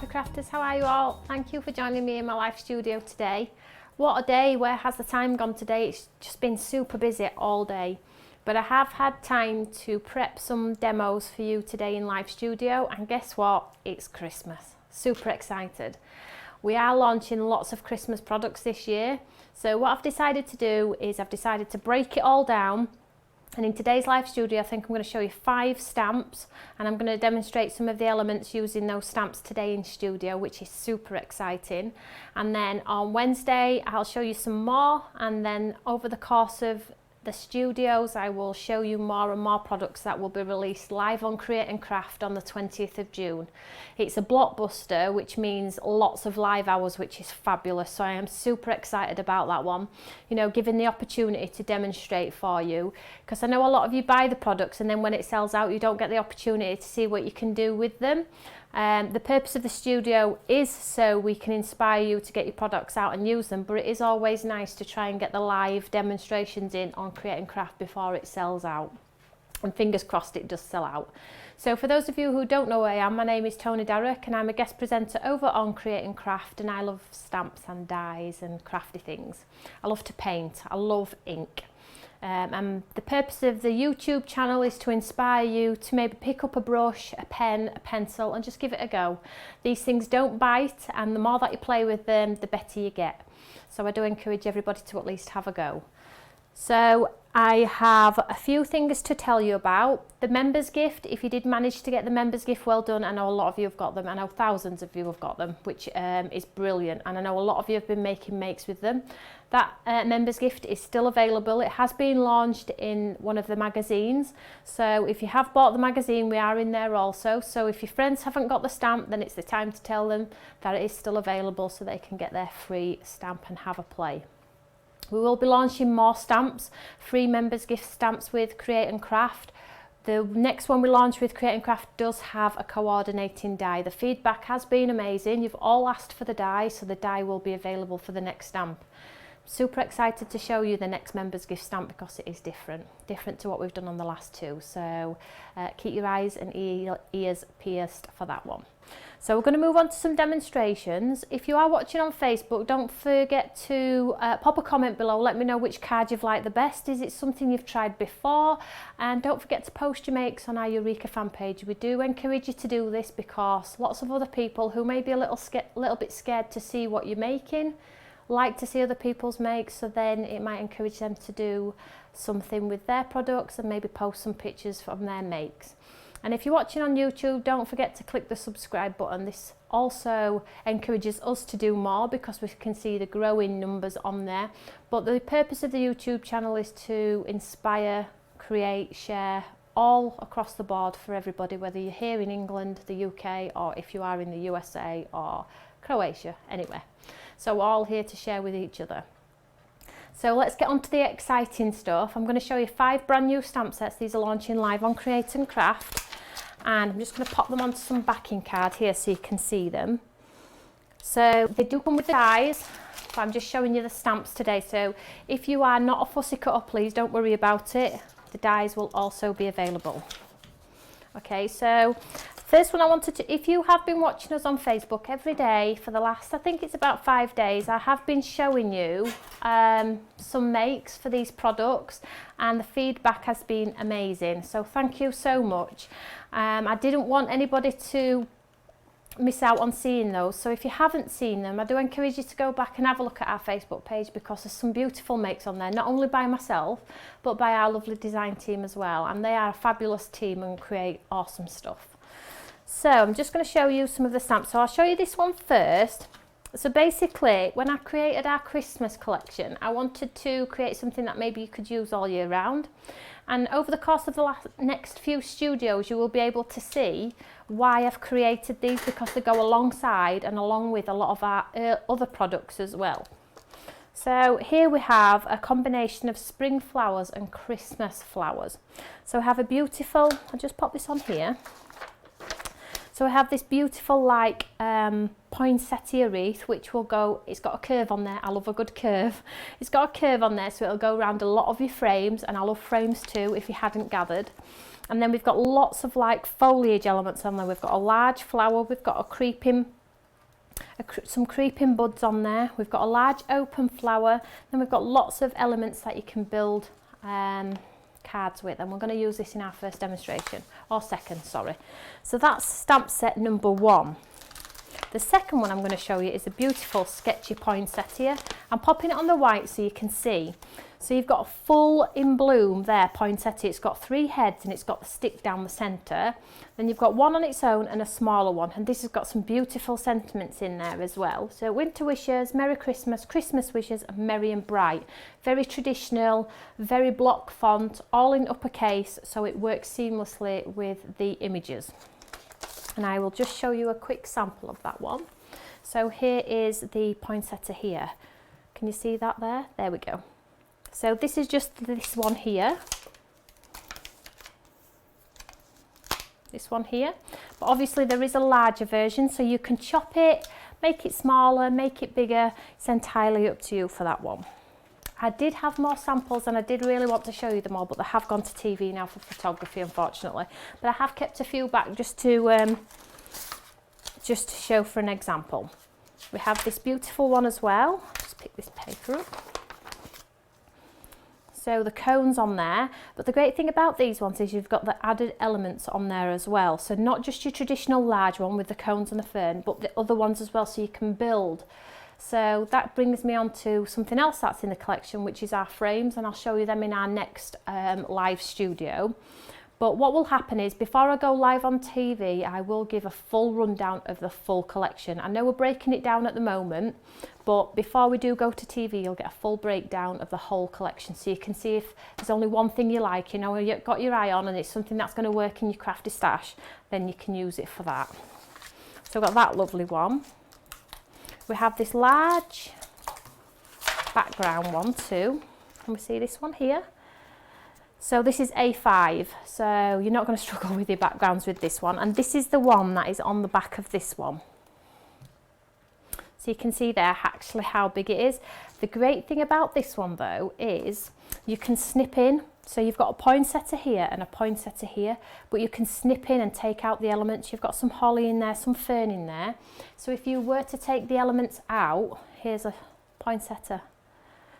Happy Crafters, how are you all? Thank you for joining me in my live studio today. What a day, where has the time gone today? It's just been super busy all day. But I have had time to prep some demos for you today in live studio, and guess what? It's Christmas. Super excited. We are launching lots of Christmas products this year. So what I've decided to do is I've decided to break it all down. And in today's live studio, I think I'm going to show you 5 stamps, and I'm going to demonstrate some of the elements using those stamps today in studio, which is super exciting. And then on Wednesday, I'll show you some more, and then over the course of the studios, I will show you more and more products that will be released live on Create and Craft on the 20th of June. It's a blockbuster, which means lots of live hours, which is fabulous. So I am super excited about that one. You know, given the opportunity to demonstrate for you, because I know a lot of you buy the products and then when it sells out, you don't get the opportunity to see what you can do with them. The purpose of the studio is so we can inspire you to get your products out and use them, but it is always nice to try and get the live demonstrations in on Create and Craft before it sells out. And fingers crossed it does sell out. So for those of you who don't know who I am, my name is Toni Darroch and I'm a guest presenter over on Create and Craft, and I love stamps and dies and crafty things. I love to paint, I love ink. And the purpose of the YouTube channel is to inspire you to maybe pick up a brush, a pen, a pencil and just give it a go. These things don't bite, and the more that you play with them, the better you get. So I do encourage everybody to at least have a go. So I have a few things to tell you about. The members gift, if you did manage to get the members gift, well done. I know a lot of you have got them. I know thousands of you have got them, which is brilliant. And I know a lot of you have been making makes with them. That members gift is still available. It has been launched in one of the magazines. So if you have bought the magazine, we are in there also. So if your friends haven't got the stamp, then it's the time to tell them that it is still available so they can get their free stamp and have a play. We will be launching more stamps, free members gift stamps with Create and Craft. The next one we launch with Create and Craft does have a coordinating die. The feedback has been amazing. You've all asked for the die, so the die will be available for the next stamp. Super excited to show you the next members gift stamp because it is different to what we've done on the last 2. So keep your eyes and ears pierced for that one. So we're going to move on to some demonstrations. If you are watching on Facebook, don't forget to pop a comment below. Let me know which card you've liked the best. Is it something you've tried before? And don't forget to post your makes on our Eureka fan page. We do encourage you to do this because lots of other people who may be a little bit scared to see what you're making like to see other people's makes, so then it might encourage them to do something with their products and maybe post some pictures from their makes. And if you're watching on YouTube, don't forget to click the subscribe button. This also encourages us to do more because we can see the growing numbers on there. But the purpose of the YouTube channel is to inspire, create, share all across the board for everybody, whether you're here in England, the UK, or if you are in the USA or Croatia, anywhere. So we're all here to share with each other. So let's get on to the exciting stuff. I'm going to show you 5 brand new stamp sets. These are launching live on Create and Craft. And I'm just going to pop them onto some backing card here so you can see them. So they do come with the dies, but I'm just showing you the stamps today. So if you are not a fussy cutter, please don't worry about it. The dies will also be available. Okay, so first one I wanted to, if you have been watching us on Facebook every day for the last, I think it's about 5 days, I have been showing you some makes for these products and the feedback has been amazing. So thank you so much. I didn't want anybody to miss out on seeing those, so if you haven't seen them, I do encourage you to go back and have a look at our Facebook page because there's some beautiful makes on there, not only by myself but by our lovely design team as well, and they are a fabulous team and create awesome stuff. So I'm just going to show you some of the stamps. So I'll show you this one first. So basically, when I created our Christmas collection, I wanted to create something that maybe you could use all year round. And over the course of the next few studios, you will be able to see why I've created these, because they go alongside and along with a lot of our other products as well. So here we have a combination of spring flowers and Christmas flowers. So I have a beautiful, I'll just pop this on here. So I have this beautiful like poinsettia wreath, which will go, it's got a curve on there. I love a good curve. It's got a curve on there, so it'll go around a lot of your frames, and I love frames too if you hadn't gathered. And then we've got lots of like foliage elements on there. We've got a large flower, we've got a creeping some creeping buds on there. We've got a large open flower, then we've got lots of elements that you can build cards with, and we're going to use this in our first demonstration, or second, sorry. So that's stamp set number 1. The second one I'm going to show you is a beautiful sketchy poinsettia. I'm popping it on the white so you can see. So you've got a full in bloom there poinsettia. It's got 3 heads and it's got the stick down the centre. Then you've got one on its own and a smaller one, and this has got some beautiful sentiments in there as well. So winter wishes, Merry Christmas, Christmas wishes, and merry and bright. Very traditional, very block font, all in uppercase, so it works seamlessly with the images. And I will just show you a quick sample of that one. So here is the poinsettia here. Can you see that there? There we go. So this is just this one here. This one here. But obviously there is a larger version, so you can chop it, make it smaller, make it bigger. It's entirely up to you for that one. I did have more samples and I did really want to show you them all, but they have gone to TV now for photography, unfortunately. But I have kept a few back just to show for an example. We have this beautiful one as well. Just pick this paper up. So the cones on there, but the great thing about these ones is you've got the added elements on there as well. So not just your traditional large one with the cones and the fern, but the other ones as well, so you can build. So that brings me on to something else that's in the collection, which is our frames, and I'll show you them in our next live studio. But what will happen is, before I go live on TV, I will give a full rundown of the full collection. I know we're breaking it down at the moment, but before we do go to TV, you'll get a full breakdown of the whole collection, so you can see if there's only one thing you like, you know, you've got your eye on and it's something that's going to work in your crafty stash, then you can use it for that. So I've got that lovely one. We have this large background one too. Can we see this one here? So this is A5, so you're not going to struggle with your backgrounds with this one. And this is the one that is on the back of this one. So you can see there actually how big it is. The great thing about this one though is you can snip in. So you've got a poinsettia here and a poinsettia here, but you can snip in and take out the elements. You've got some holly in there, some fern in there. So if you were to take the elements out, here's a poinsettia.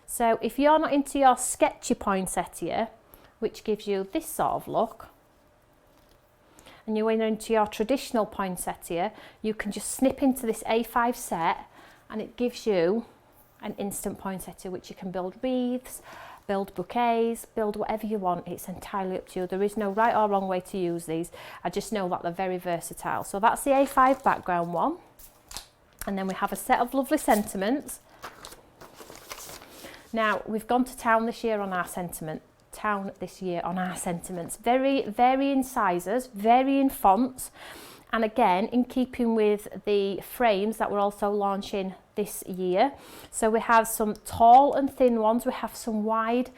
So if you're not into your sketchy poinsettia, which gives you this sort of look, and you're into your traditional poinsettia, you can just snip into this A5 set and it gives you an instant poinsettia, which you can build wreaths, build bouquets, build whatever you want. It's entirely up to you. There is no right or wrong way to use these. I just know that they're very versatile. So that's the A5 background one. And then we have a set of lovely sentiments. Now, we've gone to town this year on our sentiments. Very varying sizes, varying fonts. And again, in keeping with the frames that we're also launching this year. So we have some tall and thin ones, we have some wide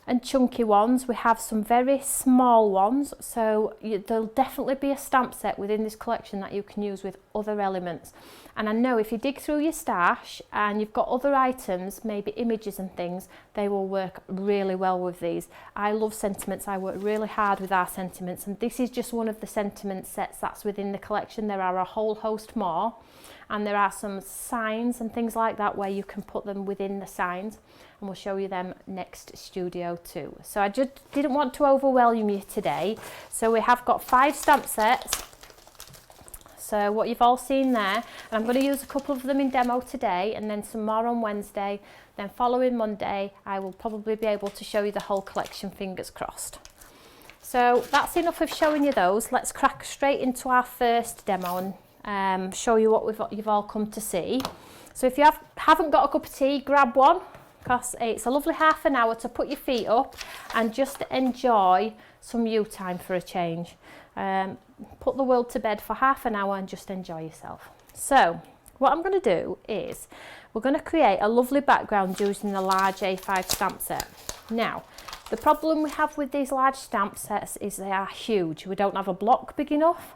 and chunky ones, we have some very small ones. So there'll definitely be a stamp set within this collection that you can use with other elements. And I know if you dig through your stash and you've got other items, maybe images and things, they will work really well with these. I love sentiments. I work really hard with our sentiments, and this is just one of the sentiment sets that's within the collection. There are a whole host more, and there are some signs and things like that where you can put them within the signs, and we'll show you them next studio too. So I just didn't want to overwhelm you today. So we have got 5 stamp sets. So what you've all seen there, and I'm going to use a couple of them in demo today and then some more on Wednesday. Then following Monday, I will probably be able to show you the whole collection, fingers crossed. So that's enough of showing you those. Let's crack straight into our first demo and show you what you've all come to see. So if you haven't got a cup of tea, grab one, because it's a lovely half an hour to put your feet up and just enjoy some you time for a change. Put the world to bed for half an hour and just enjoy yourself. So what I'm going to do is we're going to create a lovely background using the large A5 stamp set. Now, the problem we have with these large stamp sets is they are huge. We don't have a block big enough.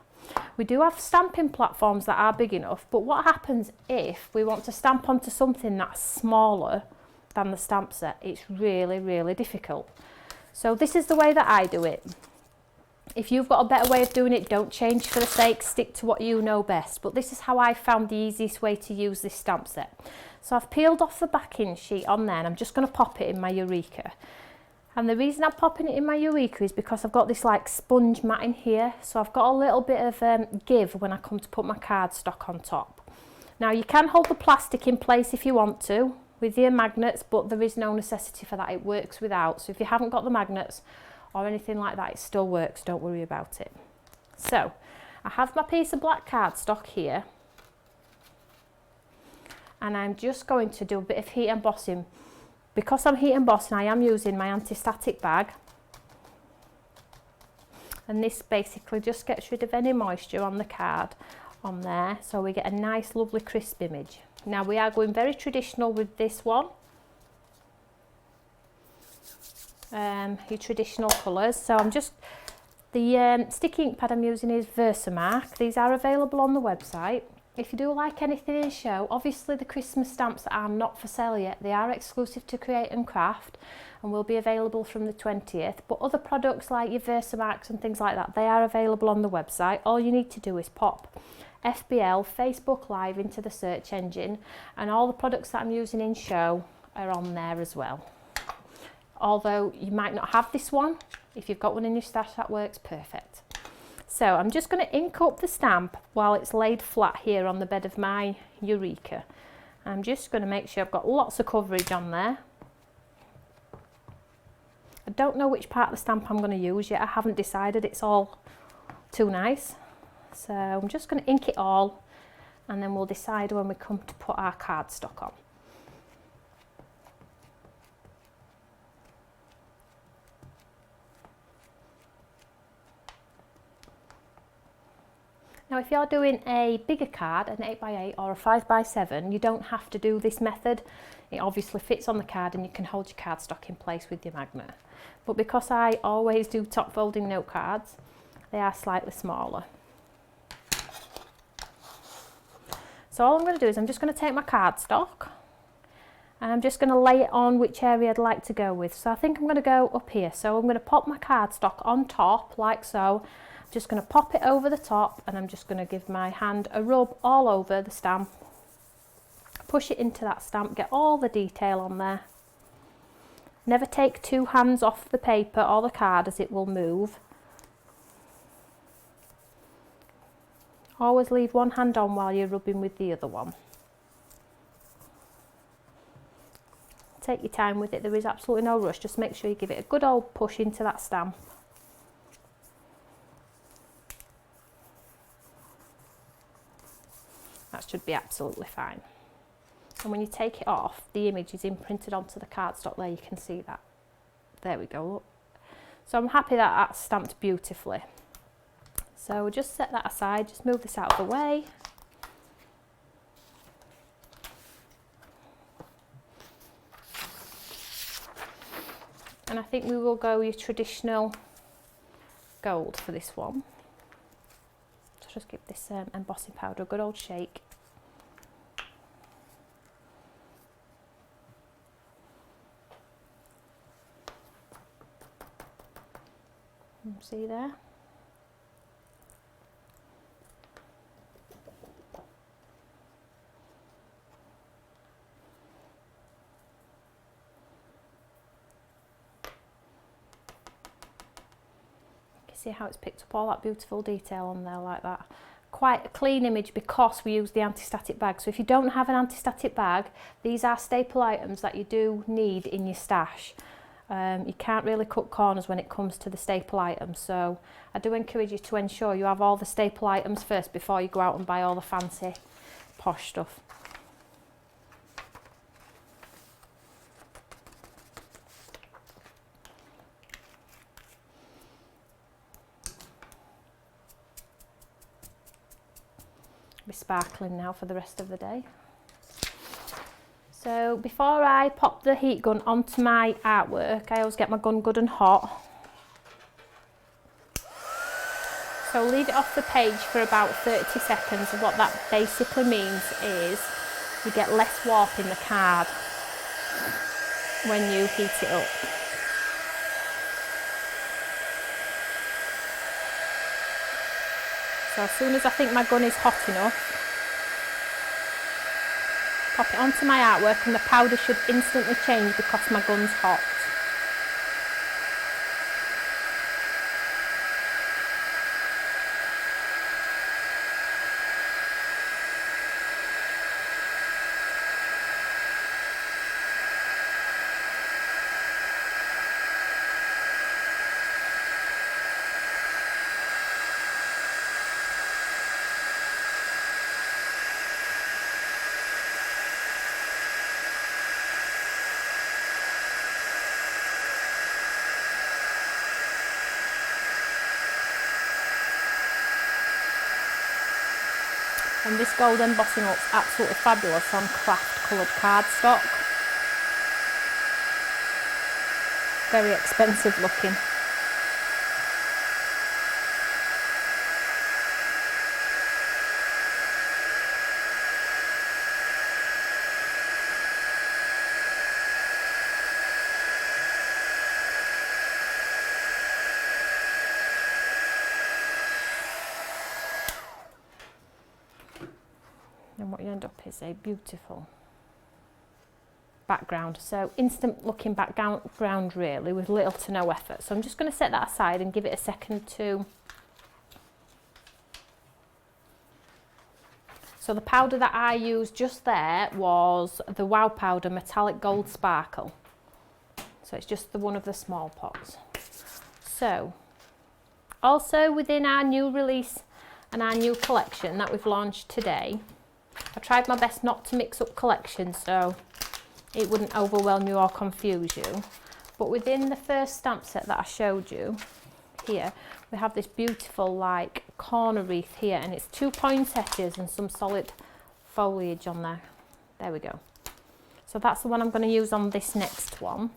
We do have stamping platforms that are big enough, but what happens if we want to stamp onto something that's smaller than the stamp set? It's really, really difficult. So this is the way that I do it. If you've got a better way of doing it, don't change for the sake, stick to what you know best. But this is how I found the easiest way to use this stamp set. So I've peeled off the backing sheet on there and I'm just going to pop it in my Eureka. And the reason I'm popping it in my Eureka is because I've got this like sponge mat in here. So I've got a little bit of give when I come to put my cardstock on top. Now you can hold the plastic in place if you want to with your magnets, but there is no necessity for that. It works without. So if you haven't got the magnets or anything like that, it still works. Don't worry about it. So I have my piece of black cardstock here. And I'm just going to do a bit of heat embossing. Because I'm heat embossing, I am using my anti-static bag. And this basically just gets rid of any moisture on the card on there. So we get a nice, lovely, crisp image. Now we are going very traditional with this one. Your traditional colours. So I'm just, the sticky ink pad I'm using is Versamark. These are available on the website. If you do like anything in show, obviously the Christmas stamps are not for sale yet. They are exclusive to Create and Craft and will be available from the 20th. But other products like your Versamarks and things like that, they are available on the website. All you need to do is pop FBL Facebook Live into the search engine and all the products that I'm using in show are on there as well. Although you might not have this one, if you've got one in your stash, that works perfect. So I'm just going to ink up the stamp while it's laid flat here on the bed of my Eureka. I'm just going to make sure I've got lots of coverage on there. I don't know which part of the stamp I'm going to use yet. I haven't decided. It's all too nice. So I'm just going to ink it all and then we'll decide when we come to put our cardstock on. Now if you're doing a bigger card, an 8x8 or a 5x7, you don't have to do this method. It obviously fits on the card and you can hold your cardstock in place with your magnet. But because I always do top folding note cards, they are slightly smaller. So all I'm going to do is I'm just going to take my cardstock and I'm just going to lay it on which area I'd like to go with. So I think I'm going to go up here. So I'm going to pop my cardstock on top like so. Just going to pop it over the top and I'm just going to give my hand a rub all over the stamp, push it into that stamp, get all the detail on there. Never take two hands off the paper or the card as it will move. Always leave one hand on while you're rubbing with the other one. Take your time with it, there is absolutely no rush, just make sure you give it a good old push into that stamp. That should be absolutely fine. And when you take it off, the image is imprinted onto the cardstock there, you can see that. There we go, look. So I'm happy that that's stamped beautifully. So we'll just set that aside, just move this out of the way. And I think we will go your traditional gold for this one. So just give this embossing powder a good old shake. See there? See how it's picked up all that beautiful detail on there like that. Quite a clean image because we use the anti-static bag. So if you don't have an anti-static bag, these are staple items that you do need in your stash. You can't really cut corners when it comes to the staple items, so I do encourage you to ensure you have all the staple items first before you go out and buy all the fancy posh stuff. Be sparkling now for the rest of the day. So before I pop the heat gun onto my artwork, I always get my gun good and hot. So leave it off the page for about 30 seconds, and what that basically means is you get less warp in the card when you heat it up. So as soon as I think my gun is hot enough, pop it onto my artwork and the powder should instantly change because my gun's hot. And this gold embossing looks absolutely fabulous on craft coloured cardstock. Very expensive looking. And what you end up is a beautiful background. So instant looking background really, with little to no effort. So I'm just going to set that aside and give it a second to... So the powder that I used just there was the Wow Powder Metallic Gold Sparkle. So it's just the one of the small pots. So also within our new release and our new collection that we've launched today, I tried my best not to mix up collections so it wouldn't overwhelm you or confuse you. But within the first stamp set that I showed you here, we have this beautiful like corner wreath here, and it's 2 poinsettias and some solid foliage on there. There we go. So that's the one I'm going to use on this next one.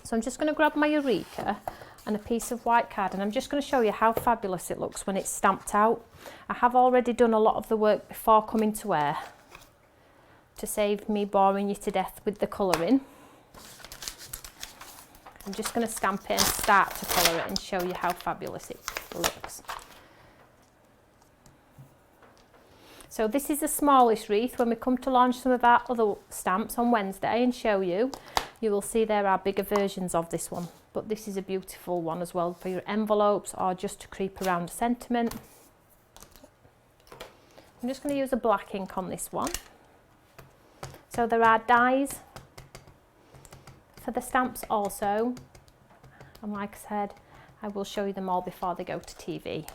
So I'm just going to grab my Eureka and a piece of white card, and I'm just going to show you how fabulous it looks when it's stamped out. I have already done a lot of the work before coming to wear to save me boring you to death with the colouring. I'm just going to stamp it and start to colour it and show you how fabulous it looks. So this is the smallest wreath. When we come to launch some of our other stamps on Wednesday and show you, you will see there are bigger versions of this one. But this is a beautiful one as well for your envelopes or just to creep around a sentiment. I'm just going to use a black ink on this one. So there are dies for the stamps also. And like I said, I will show you them all before they go to TV.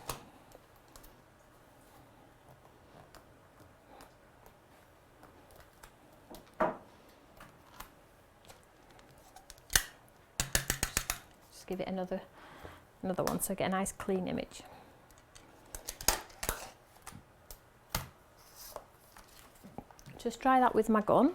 Give it another one so I get a nice clean image. Just try that with my gun.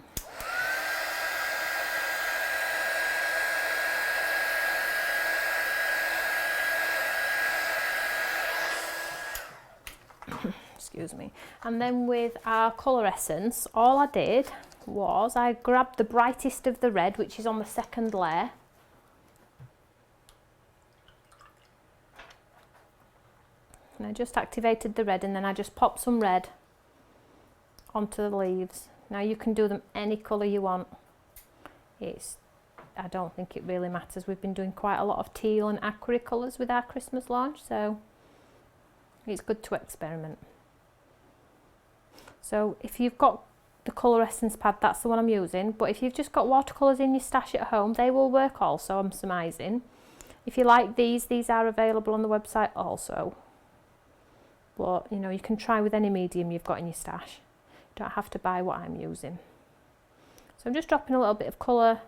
Excuse me. And then with our colour essence, all I did was I grabbed the brightest of the red, which is on the second layer. And I just activated the red, and then I just popped some red onto the leaves. Now you can do them any colour you want. I don't think it really matters. We've been doing quite a lot of teal and aqua colours with our Christmas launch, so it's good to experiment. So if you've got the colour essence pad, that's the one I'm using. But if you've just got watercolours in your stash at home, they will work also, I'm surmising. If you like these are available on the website also. But you know, you can try with any medium you've got in your stash. You don't have to buy what I'm using. So I'm just dropping a little bit of colour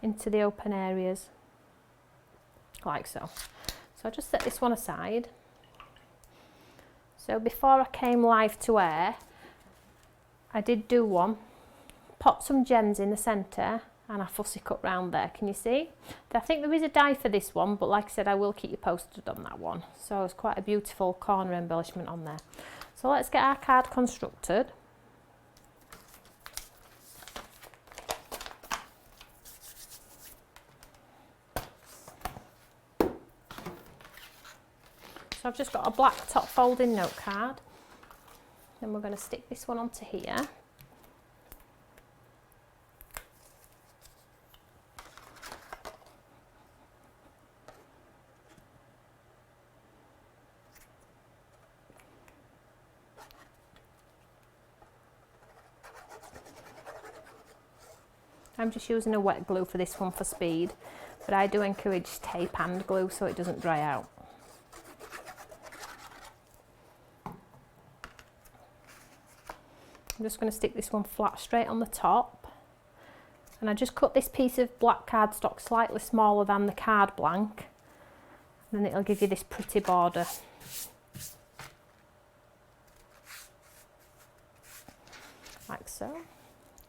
into the open areas, like so. So I'll just set this one aside. So before I came live to air, I did do one, pop some gems in the centre and a fussy cut round there, can you see? I think there is a die for this one, but like I said, I will keep you posted on that one. So it's quite a beautiful corner embellishment on there. So let's get our card constructed. So So I've just got a black top folding note card. Then we're going to stick this one onto here. I'm just using a wet glue for this one for speed, but I do encourage tape and glue so it doesn't dry out. I'm just going to stick this one flat straight on the top, and I just cut this piece of black cardstock slightly smaller than the card blank, and then it'll give you this pretty border. Like so.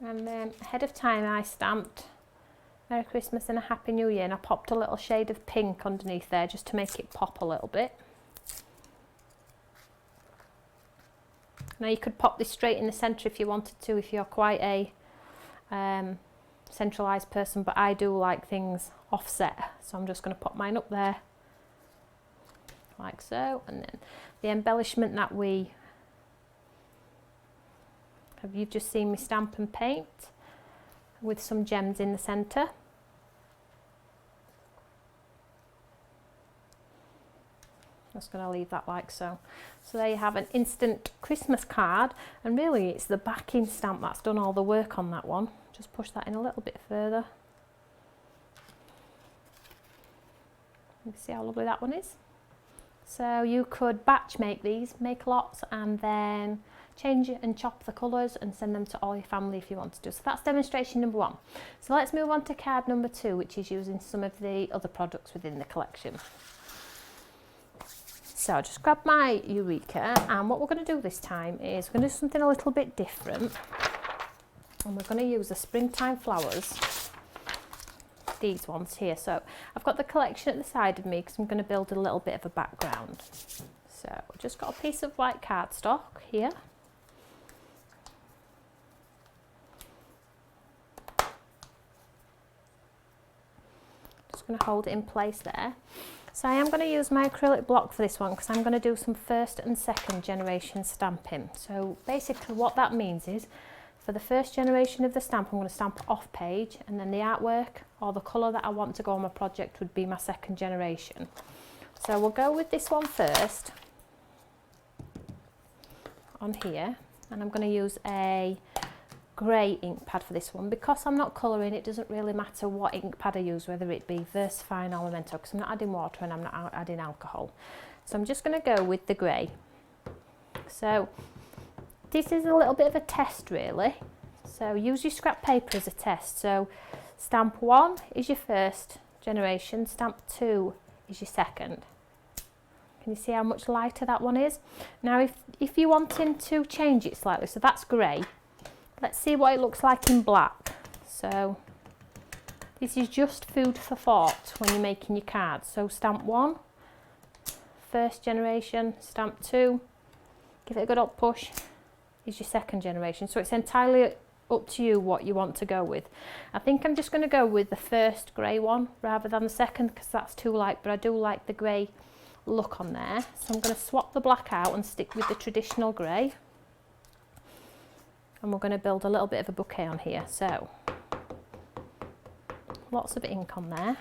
And then ahead of time I stamped Merry Christmas and a Happy New Year, and I popped a little shade of pink underneath there just to make it pop a little bit. Now you could pop this straight in the centre if you wanted to, if you're quite a centralised person, but I do like things offset, so I'm just going to pop mine up there like so. And then the embellishment that you've just seen me stamp and paint with some gems in the centre. Just going to leave that like so. So there you have an instant Christmas card, and really it's the backing stamp that's done all the work on that one. Just push that in a little bit further. You can see how lovely that one is. So you could batch make these, make lots, and then change it and chop the colours and send them to all your family if you want to do. So that's demonstration number 1. So let's move on to card number 2, which is using some of the other products within the collection. So I'll just grab my Eureka, and what we're going to do this time is we're going to do something a little bit different, and we're going to use the springtime flowers, these ones here. So I've got the collection at the side of me because I'm going to build a little bit of a background. So I've just got a piece of white cardstock here. Going to hold it in place there. So I am going to use my acrylic block for this one because I'm going to do some first and second generation stamping. So basically what that means is for the first generation of the stamp I'm going to stamp off page, and then the artwork or the colour that I want to go on my project would be my second generation. So we'll go with this one first on here, and I'm going to use a grey ink pad for this one. Because I'm not colouring, it doesn't really matter what ink pad I use, whether it be VersaFine or Memento, because I'm not adding water and I'm not adding alcohol. So I'm just going to go with the grey. So this is a little bit of a test really, so use your scrap paper as a test. So stamp 1 is your first generation, stamp 2 is your second. Can you see how much lighter that one is? Now if you're wanting to change it slightly, so that's grey, let's see what it looks like in black. So this is just food for thought when you're making your cards. So stamp 1, first generation, stamp 2, give it a good up push, is your second generation. So it's entirely up to you what you want to go with. I think I'm just going to go with the first grey one rather than the second because that's too light, but I do like the grey look on there. So I'm going to swap the black out and stick with the traditional grey. And we're going to build a little bit of a bouquet on here. So lots of ink on there.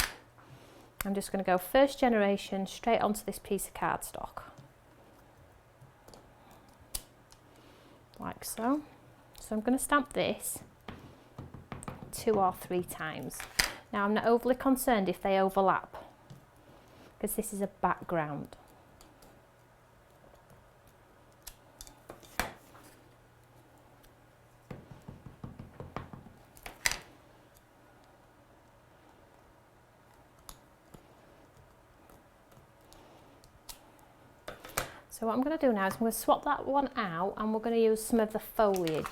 I'm just going to go first generation straight onto this piece of cardstock. Like so. So I'm going to stamp this 2 or 3 times. Now I'm not overly concerned if they overlap because this is a background. So what I'm going to do now is I'm going to swap that one out and we're going to use some of the foliage.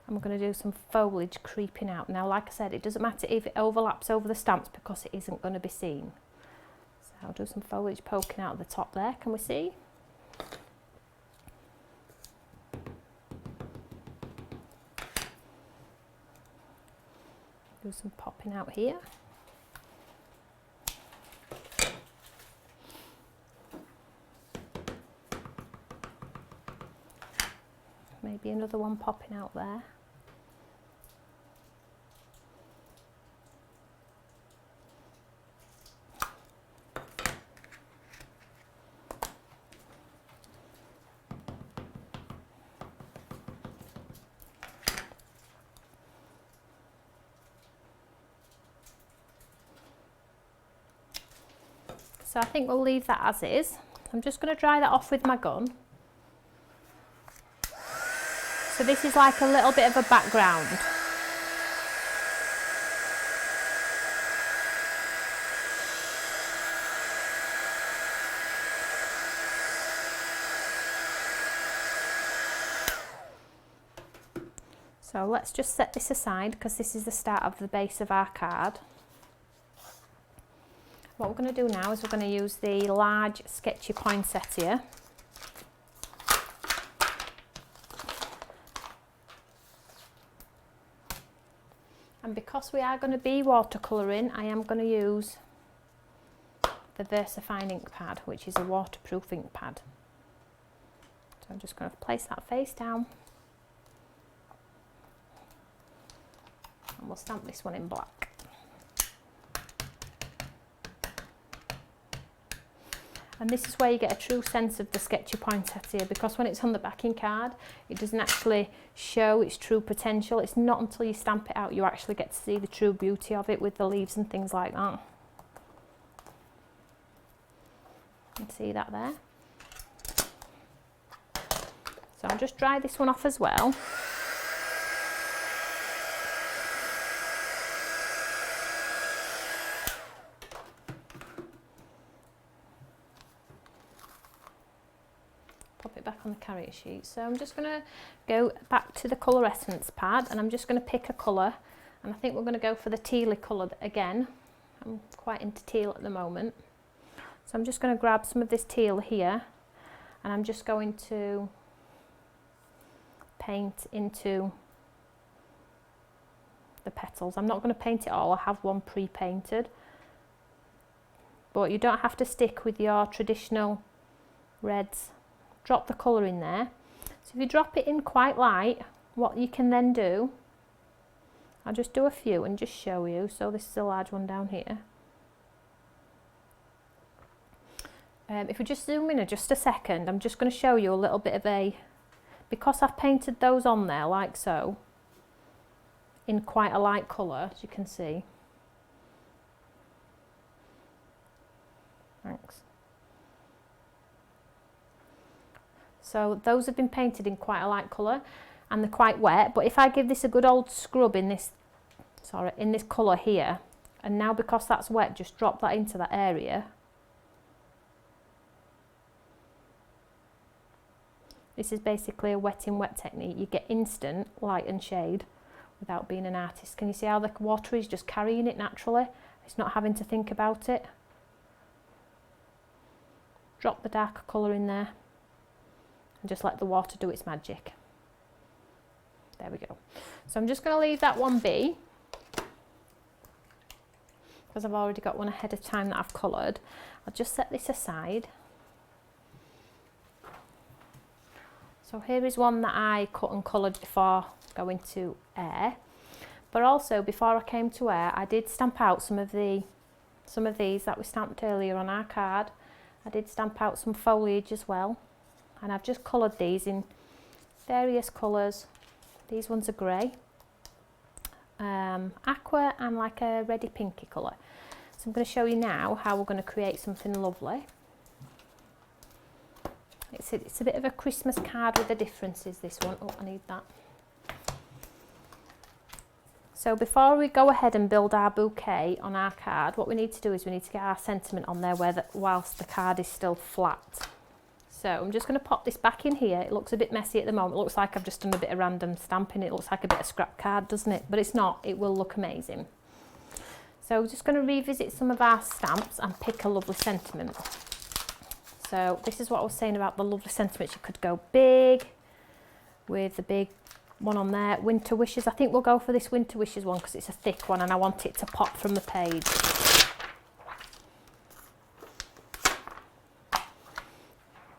And we're going to do some foliage creeping out. Now like I said, it doesn't matter if it overlaps over the stamps because it isn't going to be seen. So I'll do some foliage poking out of the top there, can we see? Do some popping out here. Maybe another one popping out there. So I think we'll leave that as is. I'm just going to dry that off with my gun. So this is like a little bit of a background. So let's just set this aside because this is the start of the base of our card. What we're going to do now is we're going to use the large sketchy poinsettia. And because we are going to be watercolouring, I am going to use the VersaFine ink pad, which is a waterproof ink pad. So I'm just going to place that face down. And we'll stamp this one in black. And this is where you get a true sense of the sketchy poinsettia, because when it's on the backing card, it doesn't actually show its true potential. It's not until you stamp it out you actually get to see the true beauty of it with the leaves and things like that. You can see that there. So I'll just dry this one off as well. Pop it back on the carrier sheet. So I'm just going to go back to the colour essence pad and I'm just going to pick a colour, and I think we're going to go for the tealy colour again. I'm quite into teal at the moment. So I'm just going to grab some of this teal here and I'm just going to paint into the petals. I'm not going to paint it all, I have one pre-painted. But you don't have to stick with your traditional reds. Drop the colour in there. So if you drop it in quite light, what you can then do, I'll just do a few and just show you. So this is a large one down here. If we just zoom in just a second, I'm just going to show you a little bit of a, because I've painted those on there like so, in quite a light colour, as you can see. Thanks. So those have been painted in quite a light colour and they're quite wet, but if I give this a good old scrub in this, in this colour here, and now because that's wet, just drop that into that area. This is basically a wet in wet technique. You get instant light and shade without being an artist. Can you see how the water is just carrying it naturally? It's not having to think about it. Drop the darker colour in there. And just let the water do its magic. There we go. So I'm just going to leave that one be, because I've already got one ahead of time that I've coloured. I'll just set this aside. So here is one that I cut and coloured before going to air. But also before I came to air, I did stamp out some of these that we stamped earlier on our card. I did stamp out some foliage as well. And I've just coloured these in various colours. These ones are grey, aqua and like a reddy pinky colour. So I'm going to show you now how we're going to create something lovely. It's a bit of a Christmas card with the differences, this one. Oh, I need that. So before we go ahead and build our bouquet on our card, what we need to do is we need to get our sentiment on there whilst the card is still flat. So I'm just going to pop this back in here. It looks a bit messy at the moment. It looks like I've just done a bit of random stamping. It looks like a bit of scrap card, doesn't it? But it's not. It will look amazing. So we're just going to revisit some of our stamps and pick a lovely sentiment. So this is what I was saying about the lovely sentiments. You could go big with the big one on there, Winter Wishes. I think we'll go for this Winter Wishes one because it's a thick one and I want it to pop from the page.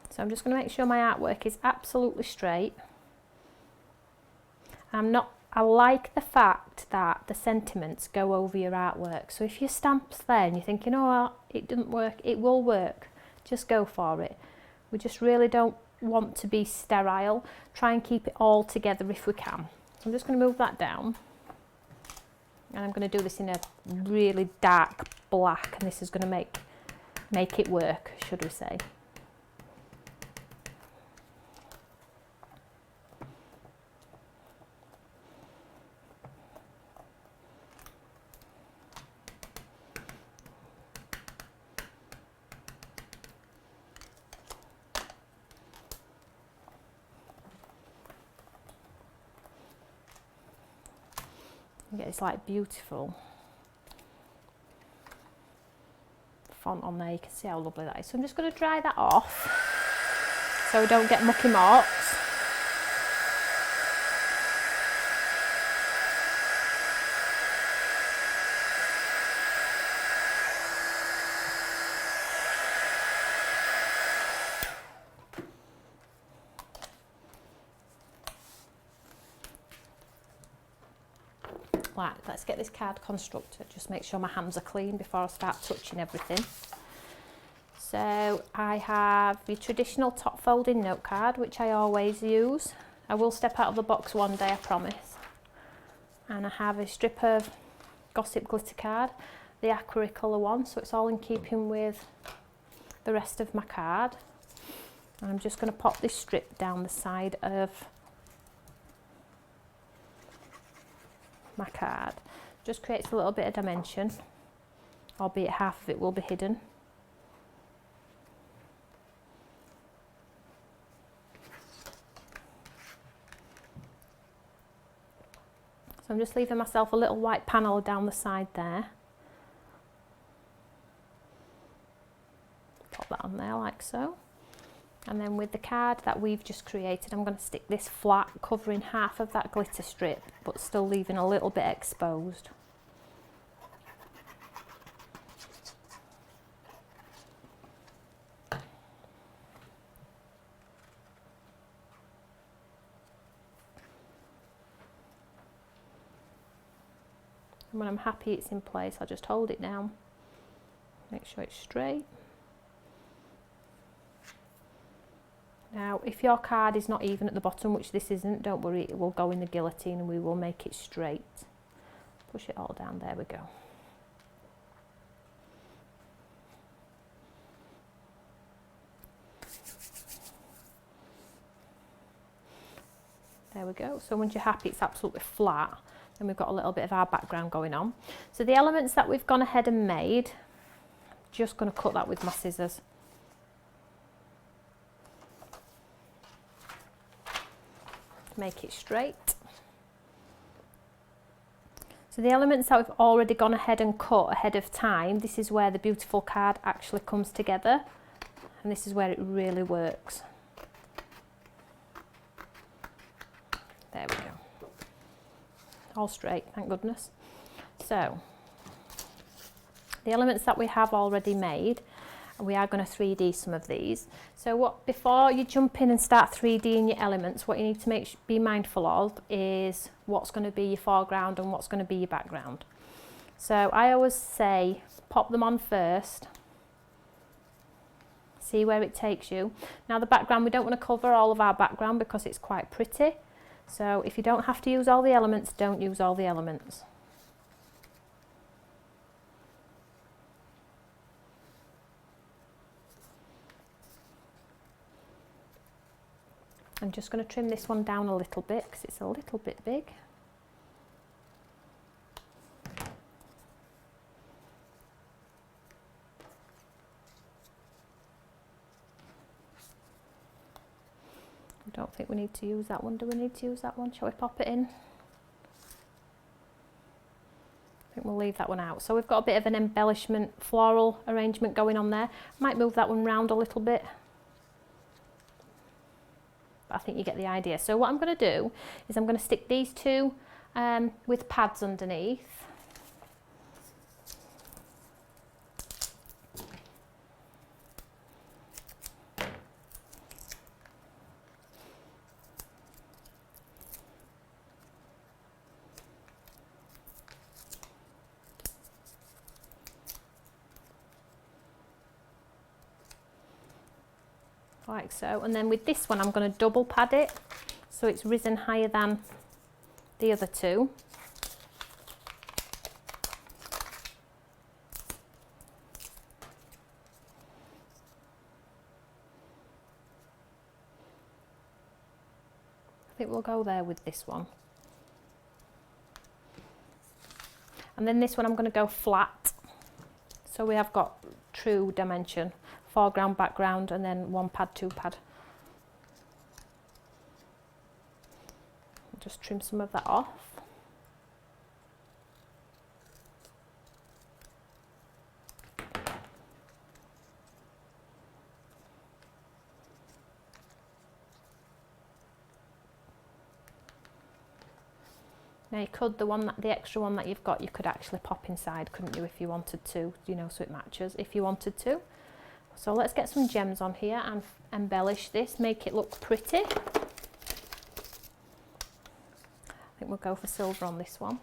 So I'm just going to make sure my artwork is absolutely straight. I like the fact that the sentiments go over your artwork. So if your stamp's there and you're thinking, oh, it didn't work, it will work. Just go for it. We just really don't want to be sterile. Try and keep it all together if we can. So I'm just going to move that down. And I'm going to do this in a really dark black, and this is going to make it work, should we say. You get this like beautiful font on there. You can see how lovely that is. So I'm just going to dry that off so we don't get mucky marks. Right, let's get this card constructed. Just make sure my hands are clean before I start touching everything. So I have the traditional top folding note card, which I always use. I will step out of the box one day, I promise. And I have a strip of Gossip glitter card, the Watercolour one, so it's all in keeping with the rest of my card. And I'm just going to pop this strip down the side of my card. Just creates a little bit of dimension, albeit half of it will be hidden. So I'm just leaving myself a little white panel down the side there. Pop that on there like so. And then with the card that we've just created, I'm going to stick this flat, covering half of that glitter strip, but still leaving a little bit exposed. And when I'm happy it's in place, I'll just hold it down, make sure it's straight. Now, if your card is not even at the bottom, which this isn't, don't worry, it will go in the guillotine and we will make it straight. Push it all down, there we go. There we go. So once you're happy it's absolutely flat, then we've got a little bit of our background going on. So the elements that we've gone ahead and made, I'm just going to cut that with my scissors. Make it straight. So the elements that we've already gone ahead and cut ahead of time, this is where the beautiful card actually comes together, and this is where it really works. There we go. All straight, thank goodness. So the elements that we have already made, we are going to 3D some of these. So before you jump in and start 3Ding your elements, what you need to be mindful of is what's going to be your foreground and what's going to be your background. So I always say pop them on first, see where it takes you. Now the background, we don't want to cover all of our background because it's quite pretty. So if you don't have to use all the elements, don't use all the elements. I'm just going to trim this one down a little bit because it's a little bit big. I don't think we need to use that one. Do we need to use that one? Shall we pop it in? I think we'll leave that one out. So we've got a bit of an embellishment floral arrangement going on there. Might move that one round a little bit. but I think you get the idea. So what I'm going to do is I'm going to stick these two with pads underneath. Like so, and then with this one I'm going to double pad it so it's risen higher than the other two. I think we'll go there with this one. And then this one I'm going to go flat, so we have got true dimension, foreground, background, and then one pad, two pad. Just trim some of that off. Now you could, the extra one that you've got, you could actually pop inside, couldn't you, if you wanted to, you know, so it matches if you wanted to. So let's get some gems on here and embellish this, make it look pretty. I think we'll go for silver on this one.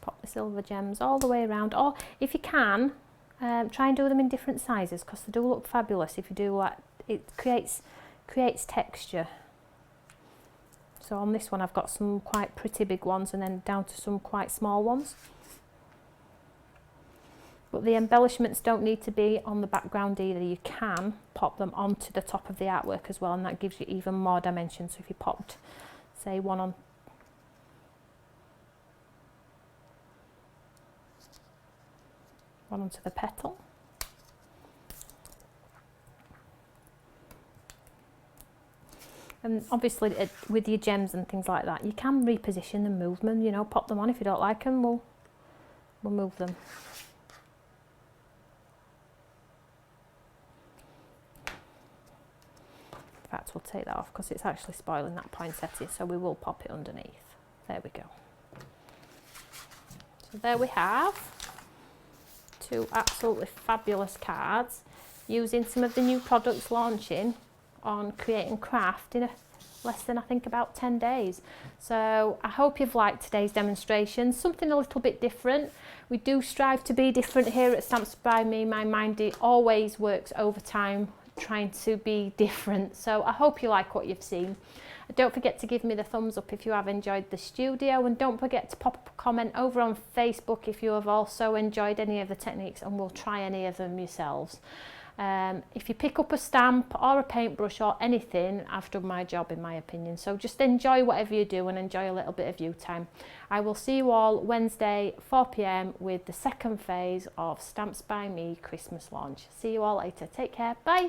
Pop the silver gems all the way around, or if you can, try and do them in different sizes, because they do look fabulous if you do that. It creates texture. So on this one I've got some quite pretty big ones and then down to some quite small ones. But the embellishments don't need to be on the background either. You can pop them onto the top of the artwork as well, and that gives you even more dimension. So if you popped, say, one onto the petal. And obviously with your gems and things like that, you can reposition and move them, you know, pop them on. If you don't like them, we'll move them. In fact, we'll take that off because it's actually spoiling that poinsettia, so we will pop it underneath. There we go. So there we have two absolutely fabulous cards using some of the new products launching on Create and Craft in less than, I think, about 10 days. So I hope you've liked today's demonstration, something a little bit different. We do strive to be different here at Stamps by Me. My mind always works overtime trying to be different. So I hope you like what you've seen. Don't forget to give me the thumbs up if you have enjoyed the studio, and don't forget to pop up a comment over on Facebook if you have also enjoyed any of the techniques and will try any of them yourselves. If you pick up a stamp or a paintbrush or anything, I've done my job in my opinion. So just enjoy whatever you do and enjoy a little bit of you time. I will see you all Wednesday 4 p.m. with the second phase of Stamps by Me Christmas launch. See you all later. Take care. Bye.